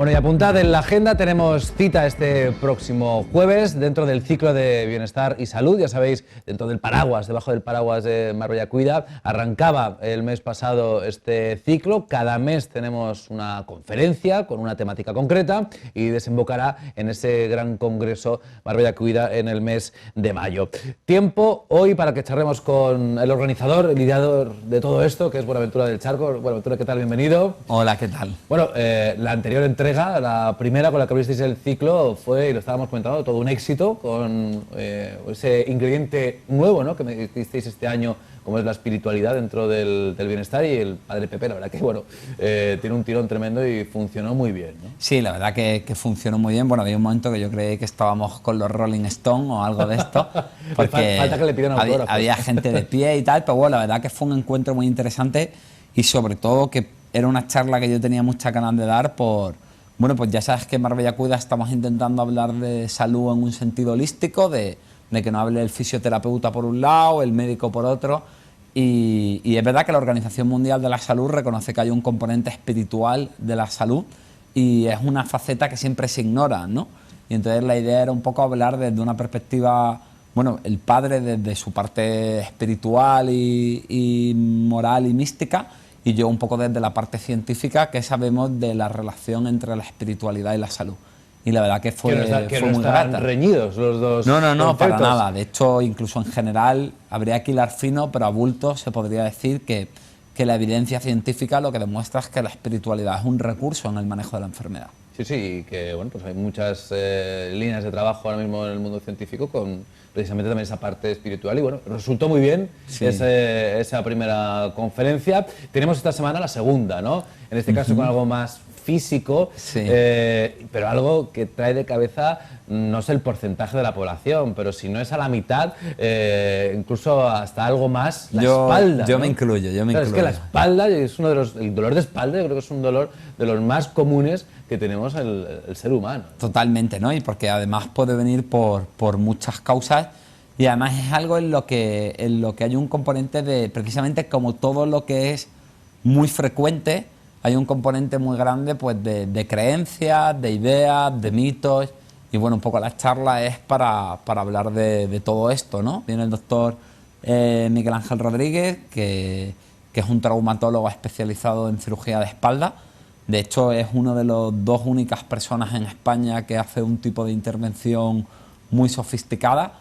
Bueno, y apuntad en la agenda, tenemos cita este próximo jueves dentro del ciclo de bienestar y salud. Ya sabéis, dentro del paraguas, debajo del paraguas de Marbella Cuida, arrancaba el mes pasado este ciclo. Cada mes tenemos una conferencia con una temática concreta y desembocará en ese gran congreso Marbella Cuida en el mes de mayo. Tiempo hoy para que charlemos con el organizador, el ideador de todo esto, que es Buenaventura del Charco. Buenaventura, ¿qué tal? Bienvenido. Hola, ¿qué tal? Bueno, la anterior entrega, la primera con la que abristeis el ciclo, fue, y lo estábamos comentando, todo un éxito con ese ingrediente nuevo, ¿no?, que me disteis este año, como es la espiritualidad dentro del bienestar, y el Padre Pepe, la verdad que bueno, tiene un tirón tremendo y funcionó muy bien, ¿no? Sí, la verdad que funcionó muy bien. Bueno, había un momento que yo creí que estábamos con los Rolling Stones o algo de esto, porque falta que le pidan autógrafos. había gente de pie y tal, pero bueno, la verdad que fue un encuentro muy interesante y sobre todo que era una charla que yo tenía muchas ganas de dar por... Bueno, pues ya sabes que en Marbella Cuida estamos intentando hablar de salud en un sentido holístico, de que nos hable el fisioterapeuta por un lado, el médico por otro, y es verdad que la Organización Mundial de la Salud reconoce que hay un componente espiritual de la salud y es una faceta que siempre se ignora, ¿no? Y entonces la idea era un poco hablar desde una perspectiva, bueno, el padre desde su parte espiritual y moral y mística, y yo un poco desde la parte científica, que sabemos de la relación entre la espiritualidad y la salud. Y la verdad que fue muy grata. Reñidos los dos. No, conceptos. para nada. De hecho, incluso en general, habría que hilar fino, pero a bulto se podría decir que la evidencia científica lo que demuestra es que la espiritualidad es un recurso en el manejo de la enfermedad. Sí, sí, que bueno, pues hay muchas líneas de trabajo ahora mismo en el mundo científico con precisamente también esa parte espiritual, y bueno, resultó muy bien, sí, esa primera conferencia. Tenemos esta semana la segunda, ¿no? En este caso con algo más físico, sí, pero algo que trae de cabeza, no sé el porcentaje de la población, pero si no es a la mitad, incluso hasta algo más, la espalda. Yo ¿no? me incluyo, Es que la espalda es uno de los, el dolor de espalda yo creo que es un dolor de los más comunes que tenemos el ser humano. Totalmente, ¿no? Y porque además puede venir por muchas causas, y además es algo en lo que hay un componente de, precisamente como todo lo que es muy frecuente, hay un componente muy grande pues de creencias, de ideas, de mitos, y bueno, un poco la charla es para hablar de todo esto, ¿no? Viene el doctor Miguel Ángel Rodríguez, que es un traumatólogo especializado en cirugía de espalda. De hecho, es uno de los dos únicas personas en España que hace un tipo de intervención muy sofisticada,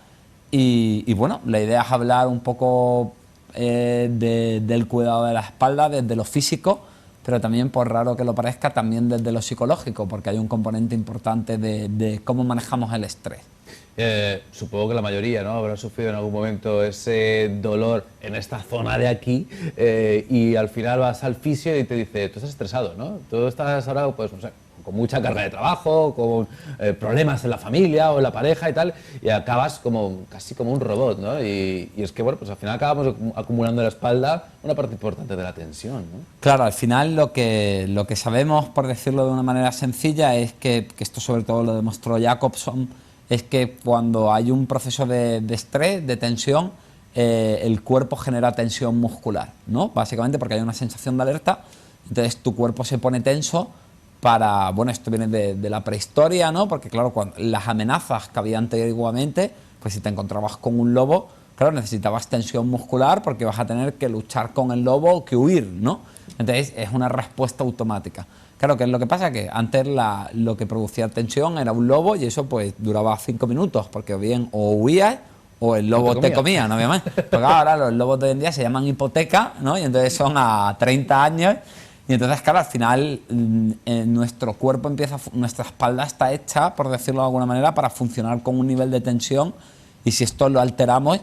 y bueno, la idea es hablar un poco del cuidado de la espalda desde lo físico, pero también, por raro que lo parezca, también desde lo psicológico, porque hay un componente importante de cómo manejamos el estrés. Supongo que la mayoría, ¿no?, habrá sufrido en algún momento ese dolor en esta zona de aquí, y al final vas al fisio y te dice, tú estás estresado, ¿no? Tú estás ahora, pues, no sé, con mucha carga de trabajo, con problemas en la familia o en la pareja y tal, y acabas como casi como un robot, ¿no? Y es que, bueno, pues al final acabamos acumulando en la espalda una parte importante de la tensión, ¿no? Claro, al final lo que sabemos, por decirlo de una manera sencilla, es que esto sobre todo lo demostró Jacobson, es que cuando hay un proceso de estrés, de tensión, el cuerpo genera tensión muscular, ¿no? Básicamente porque hay una sensación de alerta, entonces tu cuerpo se pone tenso para, bueno, esto viene de la prehistoria, ¿no? Porque claro, cuando las amenazas que había antiguamente, pues si te encontrabas con un lobo, claro, necesitabas tensión muscular porque vas a tener que luchar con el lobo o que huir, ¿no? Entonces es una respuesta automática. Claro, ¿qué es lo que pasa? Que antes lo que producía tensión era un lobo, y eso pues duraba 5 minutos, porque bien o huías o el lobo te comía, ¿no? Obviamente. Porque ahora los lobos de hoy en día se llaman hipoteca, ¿no? Y entonces son a 30 años. Y entonces, claro, al final nuestro cuerpo nuestra espalda está hecha, por decirlo de alguna manera, para funcionar con un nivel de tensión, y si esto lo alteramos,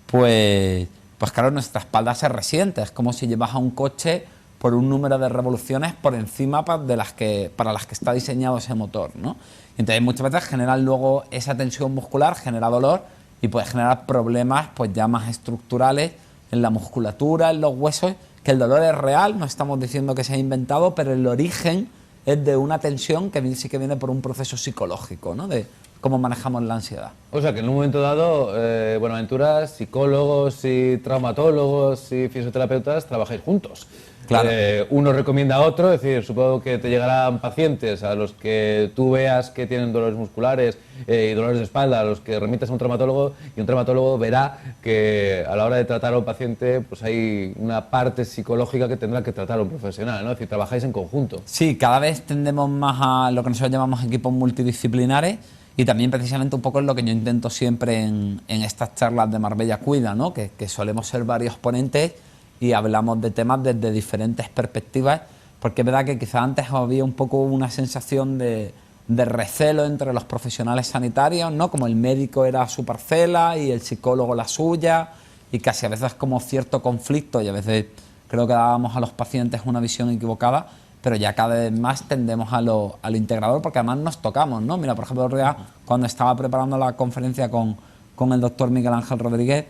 pues claro, nuestra espalda se resiente. Es como si llevas a un coche por un número de revoluciones por encima para las que está diseñado ese motor, ¿no? Entonces muchas veces genera luego esa tensión muscular, genera dolor y puede generar problemas pues ya más estructurales en la musculatura, en los huesos, que el dolor es real, no estamos diciendo que se ha inventado, pero el origen es de una tensión que sí que viene por un proceso psicológico, ¿no? De cómo manejamos la ansiedad. O sea que en un momento dado, Buenaventura, psicólogos y traumatólogos y fisioterapeutas trabajáis juntos. Claro. Uno recomienda a otro, es decir, supongo que te llegarán pacientes a los que tú veas que tienen dolores musculares y dolores de espalda, a los que remitas a un traumatólogo, y un traumatólogo verá que a la hora de tratar a un paciente pues hay una parte psicológica que tendrá que tratar a un profesional, ¿no? Es decir, trabajáis en conjunto. Sí, cada vez tendemos más a lo que nosotros llamamos equipos multidisciplinares, y también precisamente un poco es lo que yo intento siempre en estas charlas de Marbella Cuida, ¿no? Que solemos ser varios ponentes y hablamos de temas desde diferentes perspectivas, porque es verdad que quizás antes había un poco una sensación de recelo entre los profesionales sanitarios, ¿no? Como el médico era su parcela y el psicólogo la suya, y casi a veces como cierto conflicto, y a veces creo que dábamos a los pacientes una visión equivocada, pero ya cada vez más tendemos a lo integrador, porque además nos tocamos, ¿no? Mira, por ejemplo, el otro día, cuando estaba preparando la conferencia con el doctor Miguel Ángel Rodríguez,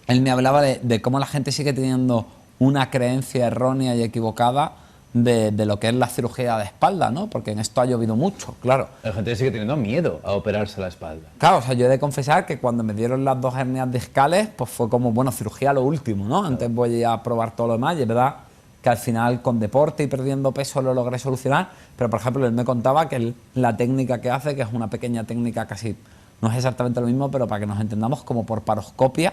él me hablaba de cómo la gente sigue teniendo una creencia errónea y equivocada de lo que es la cirugía de espalda, ¿no? Porque en esto ha llovido mucho, claro. La gente sigue teniendo miedo a operarse la espalda. Claro, o sea, yo he de confesar que cuando me dieron las 2 hernias discales, pues fue como, bueno, cirugía lo último, ¿no? Antes voy a probar todo lo demás, y es verdad que al final con deporte y perdiendo peso lo logré solucionar, pero por ejemplo él me contaba que la técnica que hace, que es una pequeña técnica casi, no es exactamente lo mismo, pero para que nos entendamos, como por paroscopia,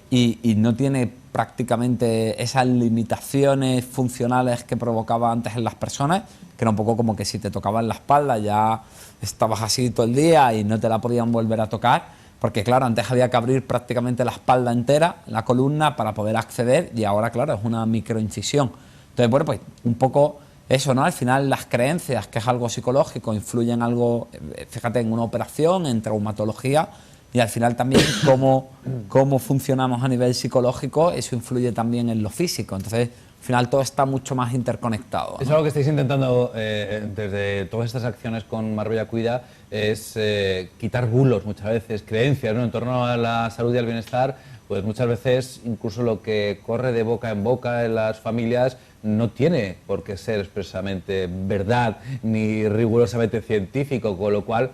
y no tiene prácticamente esas limitaciones funcionales que provocaba antes en las personas, que era un poco como que si te tocaban la espalda ya estabas así todo el día y no te la podían volver a tocar, porque claro, antes había que abrir prácticamente la espalda entera, la columna, para poder acceder, y ahora claro, es una microincisión. Entonces, bueno, pues un poco eso, ¿no? Al final las creencias, que es algo psicológico, influyen algo, fíjate, en una operación, en traumatología, y al final también cómo funcionamos a nivel psicológico, eso influye también en lo físico. Entonces, al final todo está mucho más interconectado, ¿no? Es algo que estáis intentando desde todas estas acciones con Marbella Cuida, es quitar bulos muchas veces, creencias, ¿no? En torno a la salud y al bienestar. Pues muchas veces incluso lo que corre de boca en boca en las familias no tiene por qué ser expresamente verdad ni rigurosamente científico, con lo cual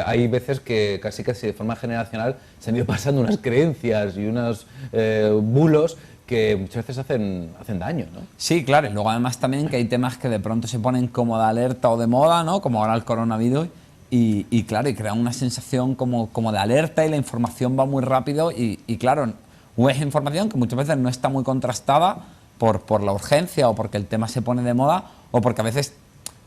hay veces que casi de forma generacional se han ido pasando unas creencias y unos bulos que muchas veces hacen daño, ¿no? Sí, claro, y luego además también que hay temas que de pronto se ponen como de alerta o de moda, ¿no? Como ahora el coronavirus, y claro, y crean una sensación como de alerta, y la información va muy rápido, y claro, o es información que muchas veces no está muy contrastada por la urgencia, o porque el tema se pone de moda, o porque a veces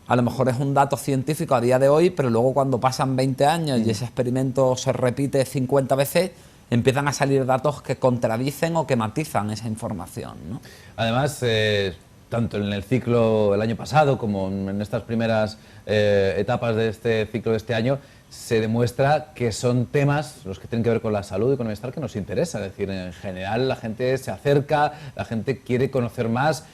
a lo mejor es un dato científico a día de hoy, pero luego cuando pasan 20 años y ese experimento se repite 50 veces, empiezan a salir datos que contradicen o que matizan esa información, ¿no? Además, tanto en el ciclo el año pasado como en estas primeras etapas de este ciclo de este año, se demuestra que son temas, los que tienen que ver con la salud y con el bienestar, que nos interesa. Es decir, en general la gente se acerca, la gente quiere conocer más.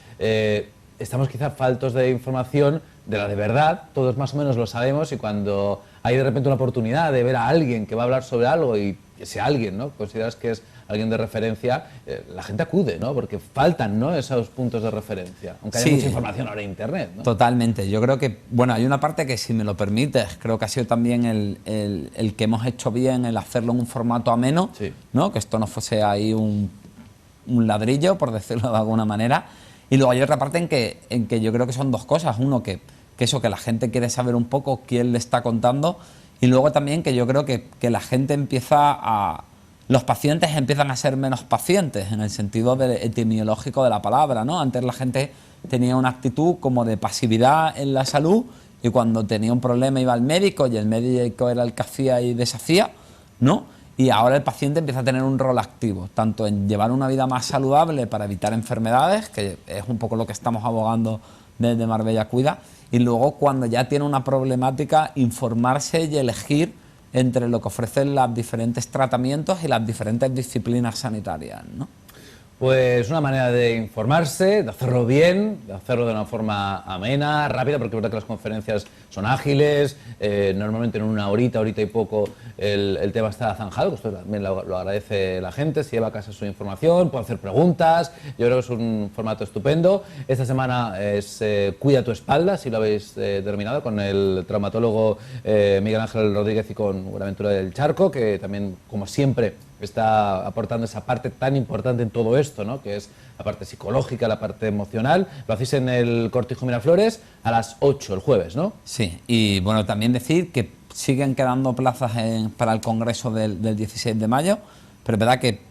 Estamos quizá faltos de información, de la de verdad, todos más o menos lo sabemos, y cuando hay de repente una oportunidad de ver a alguien que va a hablar sobre algo, y ese alguien, ¿no?, consideras que es alguien de referencia, la gente acude, ¿no?, porque faltan, ¿no?, esos puntos de referencia, aunque haya mucha información ahora en Internet, ¿no? Totalmente. Yo creo que, bueno, hay una parte que, si me lo permites, creo que ha sido también el que hemos hecho bien, el hacerlo en un formato ameno, Sí. ¿no?, que esto no fuese ahí un ladrillo, por decirlo de alguna manera. Y luego hay otra parte en que yo creo que son dos cosas. Uno, que eso, que la gente quiere saber un poco quién le está contando, y luego también que yo creo que la gente los pacientes empiezan a ser menos pacientes, en el sentido etimológico de la palabra, ¿no? Antes la gente tenía una actitud como de pasividad en la salud, y cuando tenía un problema iba al médico, y el médico era el que hacía y deshacía, ¿no? Y ahora el paciente empieza a tener un rol activo, tanto en llevar una vida más saludable para evitar enfermedades, que es un poco lo que estamos abogando desde Marbella Cuida, y luego cuando ya tiene una problemática, informarse y elegir entre lo que ofrecen los diferentes tratamientos y las diferentes disciplinas sanitarias, ¿no? Pues una manera de informarse, de hacerlo bien, de hacerlo de una forma amena, rápida, porque es verdad que las conferencias son ágiles, normalmente en una horita y poco el tema está zanjado, que esto también lo agradece la gente, se lleva a casa su información, puede hacer preguntas, yo creo que es un formato estupendo. Esta semana es Cuida tu espalda, si lo habéis terminado, con el traumatólogo Miguel Ángel Rodríguez y con Buenaventura del Charco, que también, como siempre, está aportando esa parte tan importante en todo esto, ¿no? Que es la parte psicológica, la parte emocional. Lo hacéis en el Cortijo Miraflores a las 8 el jueves, ¿no? Sí, y bueno, también decir que siguen quedando plazas para el congreso del 16 de mayo, pero es verdad que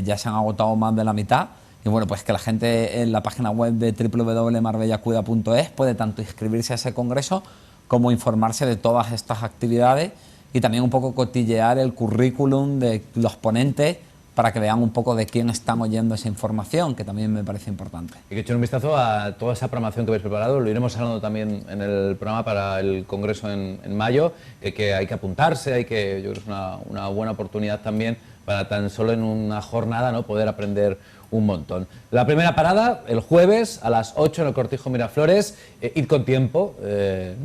ya se han agotado más de la mitad. Y bueno, pues que la gente en la página web de www.marbellacuida.es puede tanto inscribirse a ese congreso como informarse de todas estas actividades y también un poco cotillear el currículum de los ponentes para que vean un poco de quién están oyendo esa información, que también me parece importante. Y que echen un vistazo a toda esa programación que habéis preparado, lo iremos hablando también en el programa para el congreso en mayo, que hay que apuntarse, yo creo que es una buena oportunidad también para tan solo en una jornada, ¿no?, poder aprender un montón. La primera parada, el jueves a las 8 en el Cortijo Miraflores. Id con tiempo,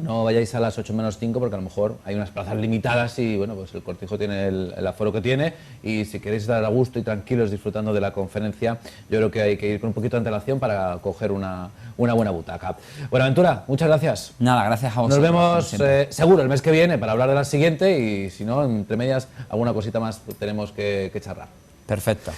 no vayáis a las 8 menos 5 porque a lo mejor hay unas plazas limitadas y bueno, pues el Cortijo tiene el aforo que tiene, y si queréis estar a gusto y tranquilos disfrutando de la conferencia, yo creo que hay que ir con un poquito de antelación para coger una buena butaca. Buenaventura, muchas gracias. Nada, gracias a vosotros. Nos vemos seguro el mes que viene para hablar de la siguiente, y si no, entre medias, alguna cosita más tenemos que charlar. Perfecto.